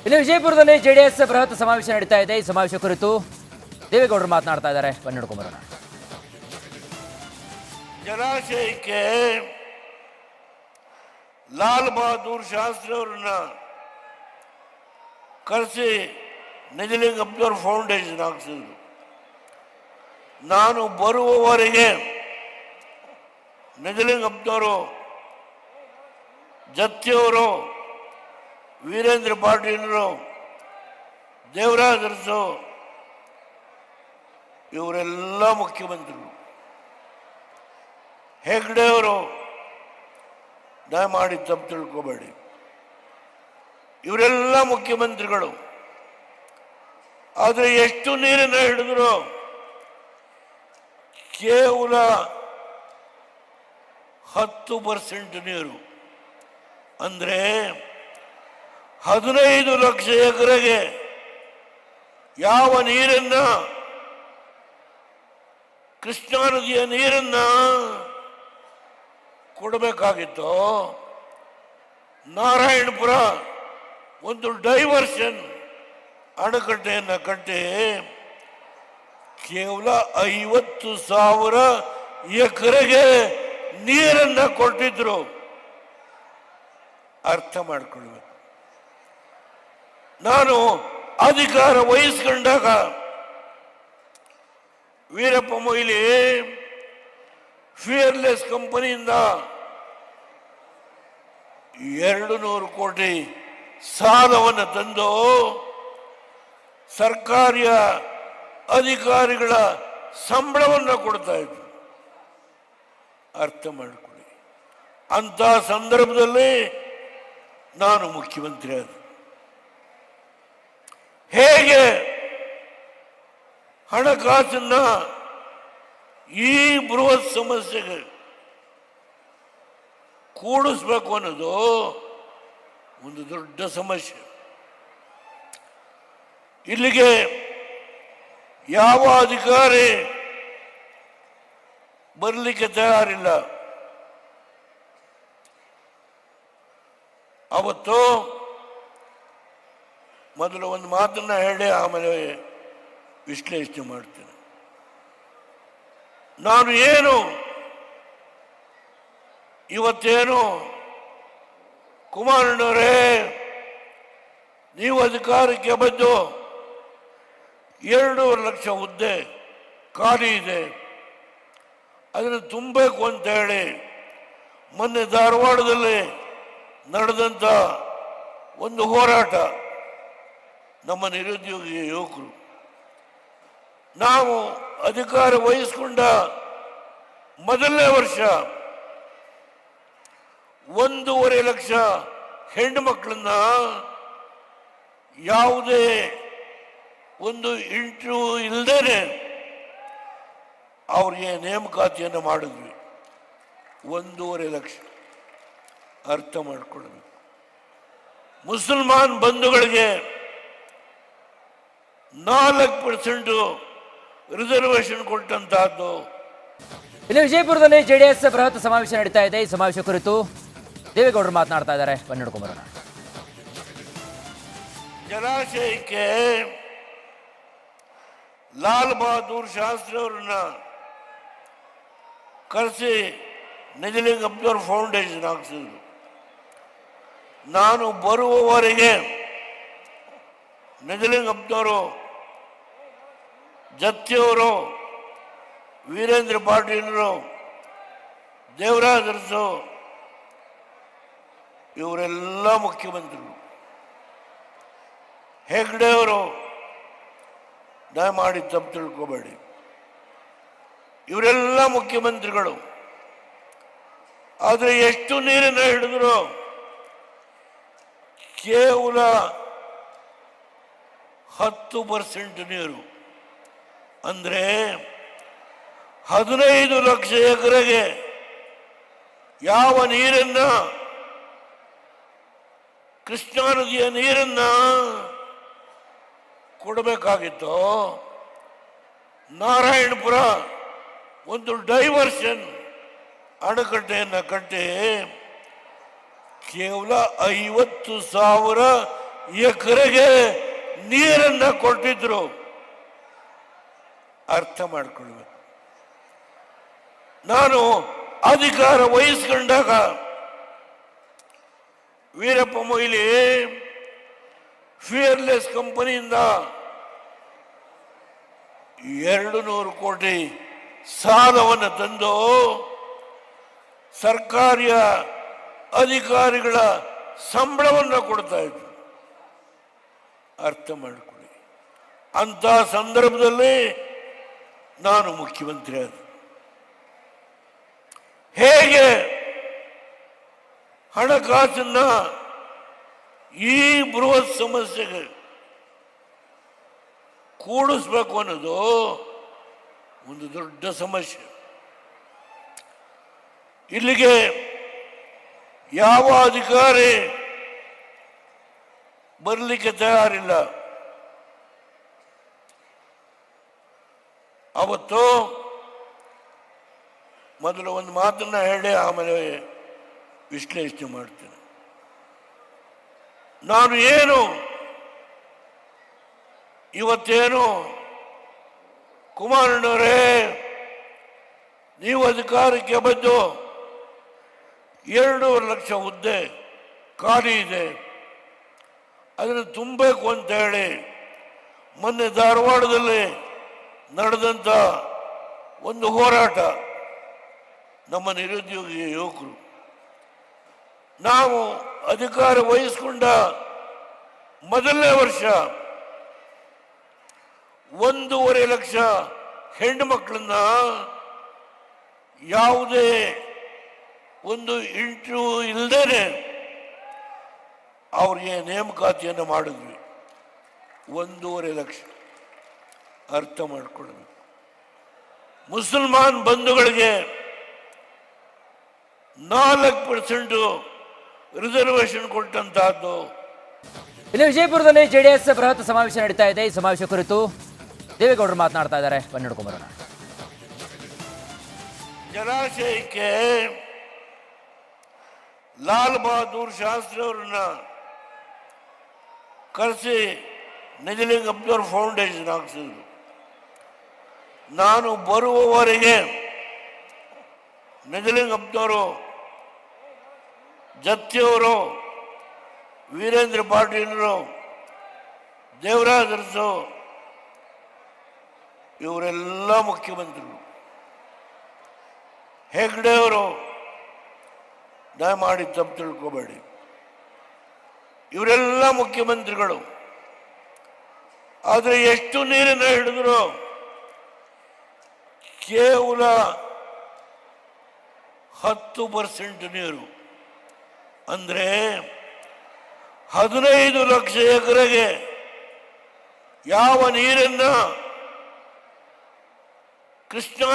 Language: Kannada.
ಇಲ್ಲಿ ವಿಜಯಪುರದಲ್ಲಿ ಜೆಡಿಎಸ್ ಬೃಹತ್ ಸಮಾವೇಶ ನಡೀತಾ ಇದೆ. ಈ ಸಮಾವೇಶ ಕುರಿತು ದೇವೇಗೌಡರು ಮಾತನಾಡ್ತಾ ಇದ್ದಾರೆ. ಬನ್ನಿ ನೋಡ್ಕೊಂಬರೋಣ. ಜಲಾಶಯಕ್ಕೆ ಲಾಲ್ ಬಹದ್ದೂರ್ ಶಾಸ್ತ್ರಿ ಅವರನ್ನ ಕರೆಸಿ ನಿಜಲಿಂಗಪ್ಪನವ್ರ ಫೌಂಡೇಶನ್ ಹಾಕ್ಸಿದ್ರು. ನಾನು ಬರುವವರೆಗೆ ನಿಜಲಿಂಗಪ್ಪನವರು, ಜತ್ತಿಯವರು, ವೀರೇಂದ್ರ ಪಾಟೀಲರು, ದೇವರಾಜ ಅರಸು ಇವರೆಲ್ಲ ಮುಖ್ಯಮಂತ್ರಿಗಳು. ಹೆಗ್ಡೆ ಅವರು ದಯಮಾಡಿ ತಪ್ಪು ತಿಳ್ಕೋಬೇಡಿ, ಇವರೆಲ್ಲ ಮುಖ್ಯಮಂತ್ರಿಗಳು. ಆದರೆ ಎಷ್ಟು ನೀರನ್ನು ಹಿಡಿದ್ರು ಕೇವಲ 10% ನೀರು, ಅಂದರೆ 15 ಲಕ್ಷ ಎಕರೆಗೆ ಯಾವ ನೀರನ್ನ, ಕೃಷ್ಣಾ ನದಿಯ ನೀರನ್ನ ಕೊಡಬೇಕಾಗಿತ್ತು, ನಾರಾಯಣಪುರ ಒಂದು ಡೈವರ್ಷನ್ ಅಣೆಕಟ್ಟೆಯನ್ನು ಕಟ್ಟಿ ಕೇವಲ 50,000 ಎಕರೆಗೆ ನೀರನ್ನ ಕೊಟ್ಟಿದ್ರು. ಅರ್ಥ ಮಾಡಿಕೊಳ್ಬೇಕು. ನಾನು ಅಧಿಕಾರ ವಹಿಸ್ಕೊಂಡಾಗ ವೀರಪ್ಪ ಮೊಯ್ಲಿ ಫಿಯರ್ಲೆಸ್ ಕಂಪನಿಯಿಂದ 200 ಕೋಟಿ ಸಾಲವನ್ನು ತಂದು ಸರ್ಕಾರಿ ಅಧಿಕಾರಿಗಳ ಸಂಬಳವನ್ನು ಕೊಡ್ತಾ ಇದ್ರು. ಅರ್ಥ ಮಾಡಿಕೊಳ್ಳಿ. ಅಂತ ಸಂದರ್ಭದಲ್ಲಿ ನಾನು ಮುಖ್ಯಮಂತ್ರಿ ಆದ. ಹೇಗೆ ಹಣಕಾಸನ್ನ ಈ ಬೃಹತ್ ಸಮಸ್ಯೆಗೆ ಕೂಡಿಸ್ಬೇಕು ಅನ್ನೋದು ಒಂದು ದೊಡ್ಡ ಸಮಸ್ಯೆ. ಇಲ್ಲಿಗೆ ಯಾವ ಅಧಿಕಾರಿ ಬರಲಿಕ್ಕೆ ತಯಾರಿಲ್ಲ. ಅವತ್ತು ಮೊದಲು ಒಂದು ಮಾತನ್ನ ಹೇಳಿ ಆಮೇಲೆ ವಿಶ್ಲೇಷಣೆ ಮಾಡ್ತೇನೆ. ನಾನು ಏನು ಇವತ್ತೇನು ಕುಮಾರಣ್ಣವರೇ ನೀವು ಅಧಿಕಾರಕ್ಕೆ ಬಂದು 2.5 ಲಕ್ಷ ಹುದ್ದೆ ಖಾಲಿ ಇದೆ, ಅದನ್ನು ತುಂಬಬೇಕು ಅಂತ ಹೇಳಿ ಮೊನ್ನೆ ಧಾರವಾಡದಲ್ಲಿ ನಡೆದಂಥ ಒಂದು ಹೋರಾಟ. ನಮ್ಮ ನಿರುದ್ಯೋಗಿ ಯುವಕರು, ನಾವು ಅಧಿಕಾರ ವಹಿಸಿಕೊಂಡ ಮೊದಲನೇ ವರ್ಷ 1.5 ಲಕ್ಷ ಹೆಣ್ಣು ಮಕ್ಕಳನ್ನ ಯಾವುದೇ ಒಂದು ಇಂಟರ್ವ್ಯೂ ಇಲ್ಲದೇನೆ ಅವ್ರಿಗೆ ನೇಮಕಾತಿಯನ್ನು ಮಾಡಿದ್ವಿ. 1.5 ಲಕ್ಷ. ಅರ್ಥ ಮಾಡಿಕೊಳ್ಬೇಕು. ಮುಸಲ್ಮಾನ್ ಬಂಧುಗಳಿಗೆ 4% ರಿಸರ್ವೇಶನ್ ಕೊಟ್ಟಂತಹದ್ದು. ಇಲ್ಲಿ ವಿಜಯಪುರದಲ್ಲಿ ಜೆಡಿಎಸ್ ಬೃಹತ್ ಸಮಾವೇಶ ನಡೀತಾ ಇದೆ. ಈ ಸಮಾವೇಶ ಕುರಿತು ದೇವೇಗೌಡರು ಮಾತನಾಡ್ತಾ ಇದ್ದಾರೆ. ಬನ್ನಿ ನೋಡ್ಕೊಂಬರೋಣ. ಜಲಾಶಯಕ್ಕೆ ಲಾಲ್ ಬಹದ್ದೂರ್ ಶಾಸ್ತ್ರಿ ಅವರನ್ನ ಕರೆಸಿ ನಿಜಲಿಂಗಪ್ಪನವ್ರ ಫೌಂಡೇಶನ್ ಹಾಕ್ಸಿದ್ರು. ನಾನು ಬರುವವರೆಗೆ ನಿಜಲಿಂಗಪ್ಪನವರು, ಜತ್ತಿಯವರು, ವೀರೇಂದ್ರ ಪಾಟೀಲರು, ದೇವರಾಜ ಅರಸು ಇವರೆಲ್ಲ ಮುಖ್ಯಮಂತ್ರಿಗಳು. ಹೆಗ್ಡೆ ಅವರು ದಯಮಾಡಿ ತಪ್ಪು ತಿಳ್ಕೋಬೇಡಿ, ಇವರೆಲ್ಲ ಮುಖ್ಯಮಂತ್ರಿಗಳು. ಆದರೆ ಎಷ್ಟು ನೀರನ್ನು ಹಿಡಿದ್ರು ಕೇವಲ 10% ನೀರು, ಅಂದರೆ 15 ಲಕ್ಷ ಎಕರೆಗೆ ಯಾವ ನೀರನ್ನ, ಕೃಷ್ಣಾ ನದಿಯ ನೀರನ್ನ ಕೊಡಬೇಕಾಗಿತ್ತು, ನಾರಾಯಣಪುರ ಒಂದು ಡೈವರ್ಷನ್ ಅಣೆಕಟ್ಟೆಯನ್ನು ಕಟ್ಟಿ ಕೇವಲ 50,000 ಎಕರೆಗೆ ನೀರನ್ನ ಕೊಟ್ಟಿದ್ರು. ಅರ್ಥ ಮಾಡಿಕೊಳ್ಬೇಕು. ನಾನು ಅಧಿಕಾರ ವಹಿಸ್ಕೊಂಡಾಗ ವೀರಪ್ಪ ಮೊಯ್ಲಿ ಫಿಯರ್ಲೆಸ್ ಕಂಪನಿಯಿಂದ 200 ಕೋಟಿ ಸಾಲವನ್ನು ತಂದು ಸರ್ಕಾರಿ ಅಧಿಕಾರಿಗಳ ಸಂಬಳವನ್ನು ಕೊಡ್ತಾ ಇದ್ರು. ಅರ್ಥ ಮಾಡಿಕೊಳ್ಳಿ. ಅಂತ ಸಂದರ್ಭದಲ್ಲಿ ನಾನು ಮುಖ್ಯಮಂತ್ರಿ ಆದ. ಹೇಗೆ ಹಣಕಾಸನ್ನ ಈ ಬೃಹತ್ ಸಮಸ್ಯೆಗೆ ಕೂಡಿಸ್ಬೇಕು ಅನ್ನೋದು ಒಂದು ದೊಡ್ಡ ಸಮಸ್ಯೆ. ಇಲ್ಲಿಗೆ ಯಾವ ಅಧಿಕಾರಿ ಬರಲಿಕ್ಕೆ ತಯಾರಿಲ್ಲ. ಅವತ್ತು ಮೊದಲು ಒಂದು ಮಾತನ್ನ ಹೇಳಿ ಆಮೇಲೆ ವಿಶ್ಲೇಷಣೆ ಮಾಡ್ತೇನೆ. ನಾನು ಏನು ಇವತ್ತೇನು ಕುಮಾರಣ್ಣವರೇ ನೀವು ಅಧಿಕಾರಕ್ಕೆ ಬಂದು 2.5 ಲಕ್ಷ ಹುದ್ದೆ ಖಾಲಿ ಇದೆ, ಅದನ್ನು ತುಂಬಬೇಕು ಅಂತ ಹೇಳಿ ಮೊನ್ನೆ ಧಾರವಾಡದಲ್ಲಿ ನಡೆದಂಥ ಒಂದು ಹೋರಾಟ, ನಮ್ಮ ನಿರುದ್ಯೋಗಿ ಯುವಕರು, ನಾವು ಅಧಿಕಾರ ವಹಿಸಿಕೊಂಡ ಮೊದಲನೇ ವರ್ಷ 1.5 ಲಕ್ಷ ಹೆಣ್ಣು ಮಕ್ಕಳನ್ನ ಯಾವುದೇ ಒಂದು ಇಂಟರ್ವ್ಯೂ ಇಲ್ಲದೇನೆ ಅವ್ರಿಗೆ ನೇಮಕಾತಿಯನ್ನು ಮಾಡಿದ್ವಿ. 1.5 ಲಕ್ಷ. ಅರ್ಥ ಮಾಡಿಕೊಳ್ಳಬೇಕು. ಮುಸಲ್ಮಾನ್ ಬಂಧುಗಳಿಗೆ 4% ರಿಸರ್ವೇಶನ್ ಕೊಟ್ಟಂತಹದ್ದು. ಇಲ್ಲಿ ವಿಜಯಪುರದಲ್ಲಿ ಜೆಡಿಎಸ್ ಬೃಹತ್ ಸಮಾವೇಶ ನಡೀತಾ ಇದೆ. ಈ ಸಮಾವೇಶ ಕುರಿತು ದೇವೇಗೌಡರು ಮಾತನಾಡ್ತಾ ಇದ್ದಾರೆ. ಬನ್ನಿ ನೋಡ್ಕೊಂಬರೋಣ. ಜಲಾಶಯಕ್ಕೆ ಲಾಲ್ ಬಹದ್ದೂರ್ ಶಾಸ್ತ್ರಿ ಅವರನ್ನ ಕರೆಸಿ ನಿಜಲಿಂಗಪ್ಪನವ್ರ ಫೌಂಡೇಶನ್ ಹಾಕ್ಸಿದ್ರು. ನಾನು ಬರುವವರೆಗೆ ನಿಜಲಿಂಗಪ್ಪನವರು, ಜತ್ತಿಯವರು, ವೀರೇಂದ್ರ ಪಾಟೀಲರು, ದೇವರಾಜರಸು ಇವರೆಲ್ಲ ಮುಖ್ಯಮಂತ್ರಿಗಳು. ಹೆಗ್ಡೆ ಅವರು, ದಯಮಾಡಿ ತಪ್ಪು ತಿಳ್ಕೋಬೇಡಿ, ಇವರೆಲ್ಲ ಮುಖ್ಯಮಂತ್ರಿಗಳು. ಆದರೆ ಎಷ್ಟು ನೀರನ್ನು ಹಿಡಿದ್ರು ಕೇವಲ 10% ನೀರು, ಅಂದರೆ 15 ಲಕ್ಷ ಎಕರೆಗೆ ಯಾವ ನೀರನ್ನ ಕೃಷ್ಣಾ